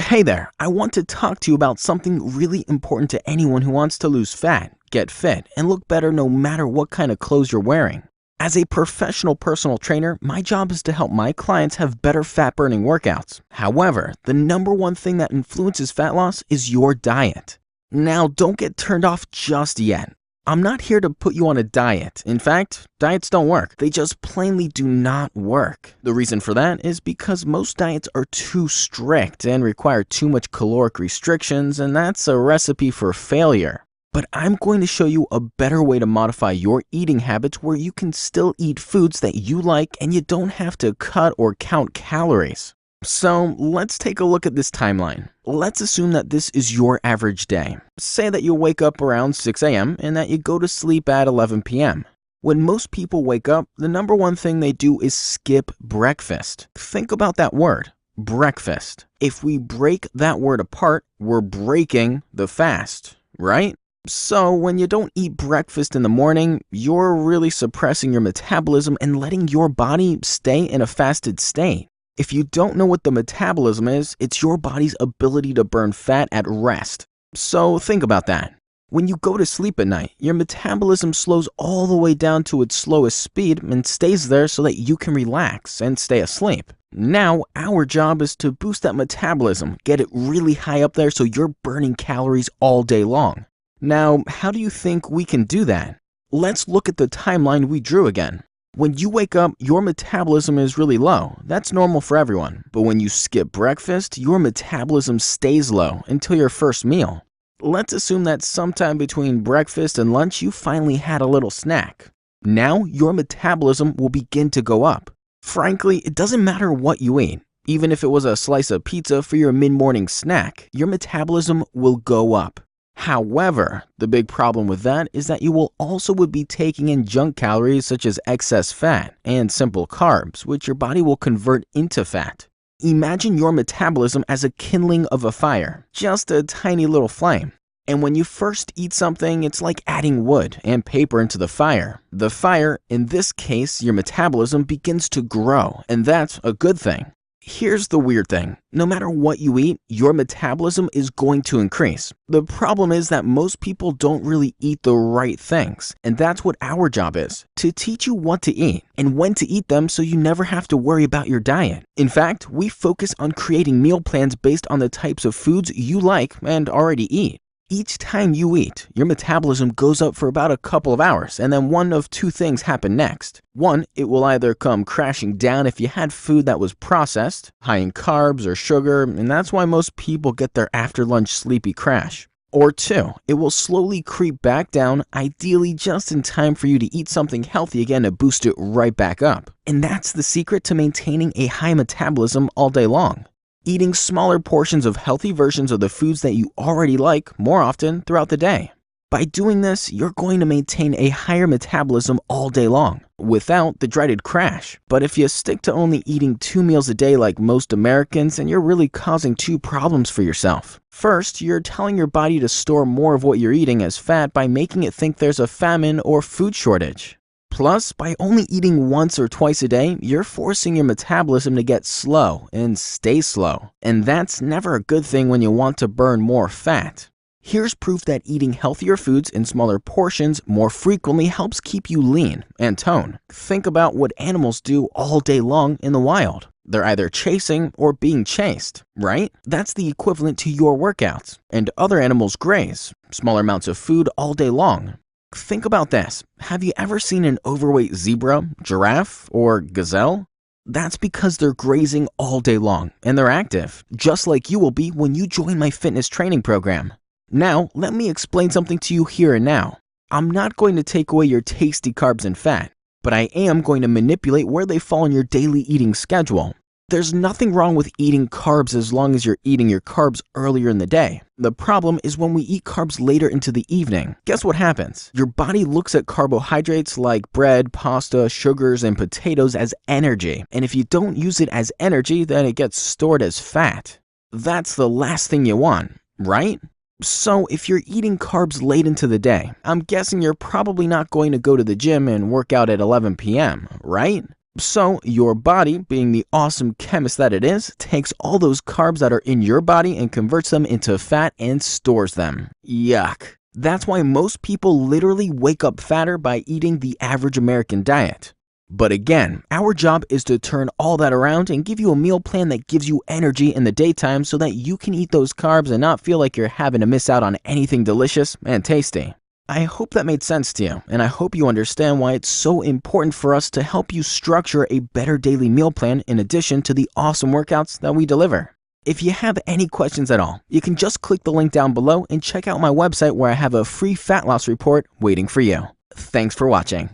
Hey there, I want to talk to you about something really important to anyone who wants to lose fat, get fit, and look better no matter what kind of clothes you're wearing. As a professional personal trainer, my job is to help my clients have better fat-burning workouts. However, the number one thing that influences fat loss is your diet. Now, don't get turned off just yet. I'm not here to put you on a diet. In fact, diets don't work. They just plainly do not work. The reason for that is because most diets are too strict and require too much caloric restrictions, and that's a recipe for failure. But I'm going to show you a better way to modify your eating habits where you can still eat foods that you like and you don't have to cut or count calories. So let's take a look at this timeline. Let's assume that this is your average day. Say that you wake up around 6 a.m. and that you go to sleep at 11 p.m. When most people wake up, the number one thing they do is skip breakfast. Think about that word, breakfast. If we break that word apart, we're breaking the fast, right? So when you don't eat breakfast in the morning, you're really suppressing your metabolism and letting your body stay in a fasted state. If you don't know what the metabolism is, it's your body's ability to burn fat at rest. So think about that. When you go to sleep at night, your metabolism slows all the way down to its slowest speed and stays there so that you can relax and stay asleep. Now, our job is to boost that metabolism, get it really high up there so you're burning calories all day long. Now, how do you think we can do that? Let's look at the timeline we drew again. When you wake up, your metabolism is really low. That's normal for everyone. But when you skip breakfast, your metabolism stays low until your first meal. Let's assume that sometime between breakfast and lunch, you finally had a little snack. Now, your metabolism will begin to go up. Frankly, it doesn't matter what you eat. Even if it was a slice of pizza for your mid-morning snack, your metabolism will go up. However, the big problem with that is that you will also be taking in junk calories such as excess fat and simple carbs, which your body will convert into fat. Imagine your metabolism as a kindling of a fire, just a tiny little flame. And when you first eat something, it's like adding wood and paper into the fire. The fire, in this case, your metabolism begins to grow, and that's a good thing. Here's the weird thing. No matter what you eat, your metabolism is going to increase. The problem is that most people don't really eat the right things, and that's what our job is, to teach you what to eat and when to eat them so you never have to worry about your diet. In fact, we focus on creating meal plans based on the types of foods you like and already eat. Each time you eat, your metabolism goes up for about a couple of hours, and then one of two things happen next. One, it will either come crashing down if you had food that was processed, high in carbs or sugar, and that's why most people get their after-lunch sleepy crash. Or two, it will slowly creep back down, ideally just in time for you to eat something healthy again to boost it right back up. And that's the secret to maintaining a high metabolism all day long. Eating smaller portions of healthy versions of the foods that you already like more often throughout the day. By doing this, you're going to maintain a higher metabolism all day long, without the dreaded crash. But if you stick to only eating 2 meals a day like most Americans, then you're really causing two problems for yourself. First, you're telling your body to store more of what you're eating as fat by making it think there's a famine or food shortage. Plus, by only eating once or twice a day, you're forcing your metabolism to get slow and stay slow. And that's never a good thing when you want to burn more fat. Here's proof that eating healthier foods in smaller portions more frequently helps keep you lean and tone. Think about what animals do all day long in the wild. They're either chasing or being chased, right? That's the equivalent to your workouts. And other animals graze, smaller amounts of food all day long. Think about this. Have you ever seen an overweight zebra, giraffe, or gazelle? That's because they're grazing all day long and they're active, just like you will be when you join my fitness training program. Now, let me explain something to you here and now. I'm not going to take away your tasty carbs and fat, but I am going to manipulate where they fall in your daily eating schedule. There's nothing wrong with eating carbs as long as you're eating your carbs earlier in the day. The problem is when we eat carbs later into the evening. Guess what happens? Your body looks at carbohydrates like bread, pasta, sugars, and potatoes as energy. And if you don't use it as energy, then it gets stored as fat. That's the last thing you want, right? So if you're eating carbs late into the day, I'm guessing you're probably not going to go to the gym and work out at 11 p.m., right? So your body, being the awesome chemist that it is, takes all those carbs that are in your body and converts them into fat and stores them. Yuck. That's why most people literally wake up fatter by eating the average American diet. But again, our job is to turn all that around and give you a meal plan that gives you energy in the daytime so that you can eat those carbs and not feel like you're having to miss out on anything delicious and tasty. I hope that made sense to you, and I hope you understand why it's so important for us to help you structure a better daily meal plan in addition to the awesome workouts that we deliver. If you have any questions at all, you can just click the link down below and check out my website where I have a free fat loss report waiting for you. Thanks for watching.